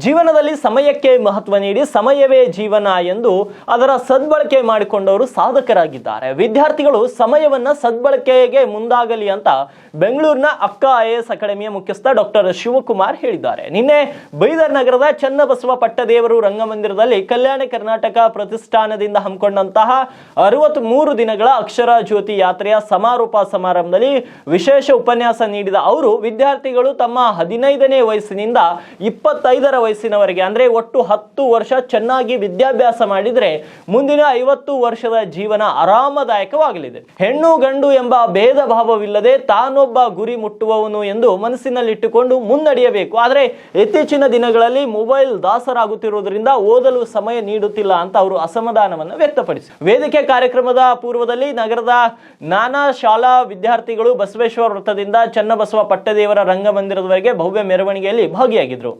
ಜೀವನದಲ್ಲಿ ಸಮಯಕ್ಕೆ ಮಹತ್ವ ನೀಡಿ ಸಮಯವೇ ಜೀವನ ಎಂದು ಅದರ ಸದ್ಬಳಕೆ ಮಾಡಿಕೊಂಡವರು ಸಾಧಕರಾಗಿದ್ದಾರೆ. ವಿದ್ಯಾರ್ಥಿಗಳು ಸಮಯವನ್ನ ಸದ್ಬಳಕೆಗೆ ಮುಂದಾಗಲಿ ಅಂತ ಬೆಂಗಳೂರಿನ ಅಕ್ಕ ಐಎಎಸ್ ಅಕಾಡೆಮಿಯ ಮುಖ್ಯಸ್ಥ ಡಾಕ್ಟರ್ ಶಿವಕುಮಾರ್ ಹೇಳಿದ್ದಾರೆ. ನಿನ್ನೆ ಬೈದರ್ ನಗರದ ಚನ್ನಬಸವ ಪಟ್ಟದೇವರು ರಂಗಮಂದಿರದಲ್ಲಿ ಕಲ್ಯಾಣ ಕರ್ನಾಟಕ ಪ್ರತಿಷ್ಠಾನದಿಂದ ಹಮ್ಮಿಕೊಂಡಂತಹ 63 ದಿನಗಳ ಅಕ್ಷರ ಜ್ಯೋತಿ ಯಾತ್ರೆಯ ಸಮಾರೋಪ ಸಮಾರಂಭದಲ್ಲಿ ವಿಶೇಷ ಉಪನ್ಯಾಸ ನೀಡಿದ ಅವರು ವಿದ್ಯಾರ್ಥಿಗಳು ತಮ್ಮ 15ನೇ ವಯಸ್ಸಿನಿಂದ 25ರ ವಯಸ್ಸಿನವರೆಗೆ ಅಂದ್ರೆ ಒಟ್ಟು 10 ವರ್ಷ ಚೆನ್ನಾಗಿ ವಿದ್ಯಾಭ್ಯಾಸ ಮಾಡಿದ್ರೆ ಮುಂದಿನ 50 ವರ್ಷದ ಜೀವನ ಆರಾಮದಾಯಕವಾಗಲಿದೆ. ಹೆಣ್ಣು ಗಂಡು ಎಂಬ ಭೇದ ಭಾವವಿಲ್ಲದೆ ತಾನೊಬ್ಬ ಗುರಿ ಮುಟ್ಟುವವನು ಎಂದು ಮನಸ್ಸಿನಲ್ಲಿಟ್ಟುಕೊಂಡು ಮುನ್ನಡೆಯಬೇಕು. ಆದರೆ ಇತ್ತೀಚಿನ ದಿನಗಳಲ್ಲಿ ಮೊಬೈಲ್ ದಾಸರಾಗುತ್ತಿರುವುದರಿಂದ ಓದಲು ಸಮಯ ನೀಡುತ್ತಿಲ್ಲ ಅಂತ ಅವರು ಅಸಮಾಧಾನವನ್ನು ವ್ಯಕ್ತಪಡಿಸಿದರು. ವೇದಿಕೆ ಕಾರ್ಯಕ್ರಮದ ಪೂರ್ವದಲ್ಲಿ ನಗರದ ನಾನಾ ಶಾಲಾ ವಿದ್ಯಾರ್ಥಿಗಳು ಬಸವೇಶ್ವರ ವೃತ್ತದಿಂದ ಚನ್ನಬಸವ ಪಟ್ಟದೇವರ ರಂಗಮಂದಿರದವರೆಗೆ ಭವ್ಯ ಮೆರವಣಿಗೆಯಲ್ಲಿ ಭಾಗಿಯಾಗಿದ್ದರು.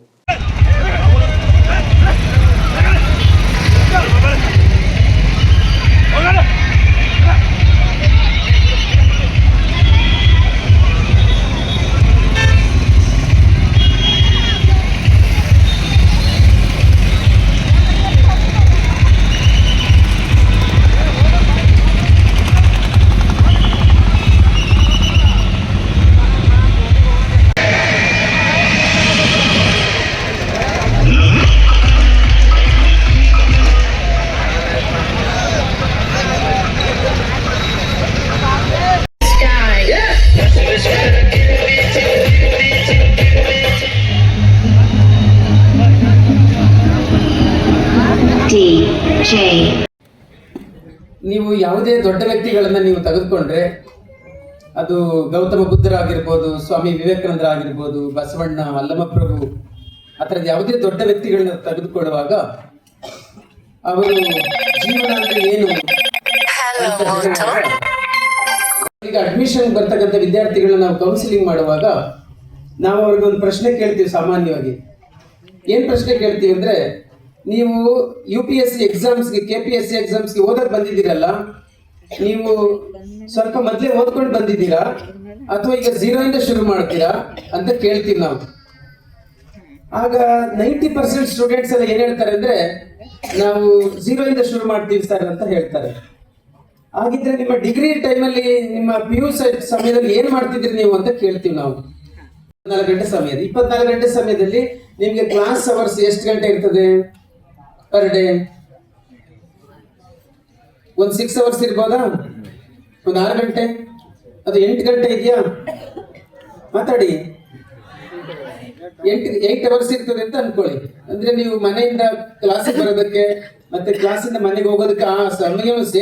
ನೀವು ಯಾವುದೇ ದೊಡ್ಡ ವ್ಯಕ್ತಿಗಳನ್ನ ನೀವು ತೆಗೆದುಕೊಂಡ್ರೆ ಅದು ಗೌತಮ ಬುದ್ಧರಾಗಿರ್ಬೋದು, ಸ್ವಾಮಿ ವಿವೇಕಾನಂದರಾಗಿರ್ಬೋದು, ಬಸವಣ್ಣ, ಅಲ್ಲಮಪ್ರಭು, ಆ ಥರದ ಯಾವುದೇ ದೊಡ್ಡ ವ್ಯಕ್ತಿಗಳನ್ನ ತೆಗೆದುಕೊಳ್ಳುವಾಗ ಅವರು ಜೀವನ ಅಂದ್ರೆ ಏನು ಈಗ ಅಡ್ಮಿಷನ್ ಬರ್ತಕ್ಕಂಥ ವಿದ್ಯಾರ್ಥಿಗಳನ್ನ ನಾವು ಕೌನ್ಸಿಲಿಂಗ್ ಮಾಡುವಾಗ ನಾವು ಅವ್ರಿಗೊಂದು ಪ್ರಶ್ನೆ ಕೇಳ್ತೀವಿ. ಸಾಮಾನ್ಯವಾಗಿ ಏನ್ ಪ್ರಶ್ನೆ ಕೇಳ್ತೀವಿ ಅಂದ್ರೆ, ನೀವು UPSC ಎಕ್ಸಾಮ್ಸ್ಗೆ, KPSC ಎಕ್ಸಾಮ್ಸ್ಗೆ ಓದಕ್ ಬಂದಿದ್ದೀರಲ್ಲ, ನೀವು ಸ್ವಲ್ಪ ಮೊದಲೇ ಓದ್ಕೊಂಡು ಬಂದಿದ್ದೀರಾ ಅಥವಾ ಈಗ 0 ಇಂದ ಶುರು ಮಾಡ್ತೀರಾ ಅಂತ ಕೇಳ್ತೀವಿ ನಾವು. ಆಗ 90% ಸ್ಟೂಡೆಂಟ್ಸ್ ಎಲ್ಲ ಏನ್ ಹೇಳ್ತಾರೆ ಅಂದ್ರೆ, ನಾವು 0 ಇಂದ ಶುರು ಮಾಡ್ತೀವಿ ಸರ್ ಅಂತ ಹೇಳ್ತಾರೆ. ಹಾಗಿದ್ರೆ ನಿಮ್ಮ ಡಿಗ್ರಿ ಟೈಮಲ್ಲಿ, ನಿಮ್ಮ PU ಸಮಯದಲ್ಲಿ ಏನ್ ಮಾಡ್ತಿದ್ರಿ ನೀವು ಅಂತ ಕೇಳ್ತೀವಿ ನಾವು. 24 ಗಂಟೆ ಸಮಯದ 24 ಗಂಟೆ ಸಮಯದಲ್ಲಿ ನಿಮ್ಗೆ ಕ್ಲಾಸ್ ಅವರ್ಸ್ ಎಷ್ಟು ಗಂಟೆ ಇರ್ತದೆ ಪರ್ ಡೇ? ಒಂದು 6 ಅವರ್ಸ್ ಇರ್ಬೋದಾ? ಒಂದು 6 ಗಂಟೆ? ಅದು 8 ಗಂಟೆ ಇದೆಯಾ? ಮಾತಾಡಿ. 8 ಅವರ್ಸ್ ಇರ್ತದೆ ಅಂತ ಅನ್ಕೊಳ್ಳಿ. ಅಂದ್ರೆ ನೀವು ಮನೆಯಿಂದ ಕ್ಲಾಸಿಗೆ ಬರೋದಕ್ಕೆ ಮತ್ತೆ ಕ್ಲಾಸಿಂದ ಮನೆಗೆ ಹೋಗೋದಕ್ಕೆ ಆ ಸಮಯ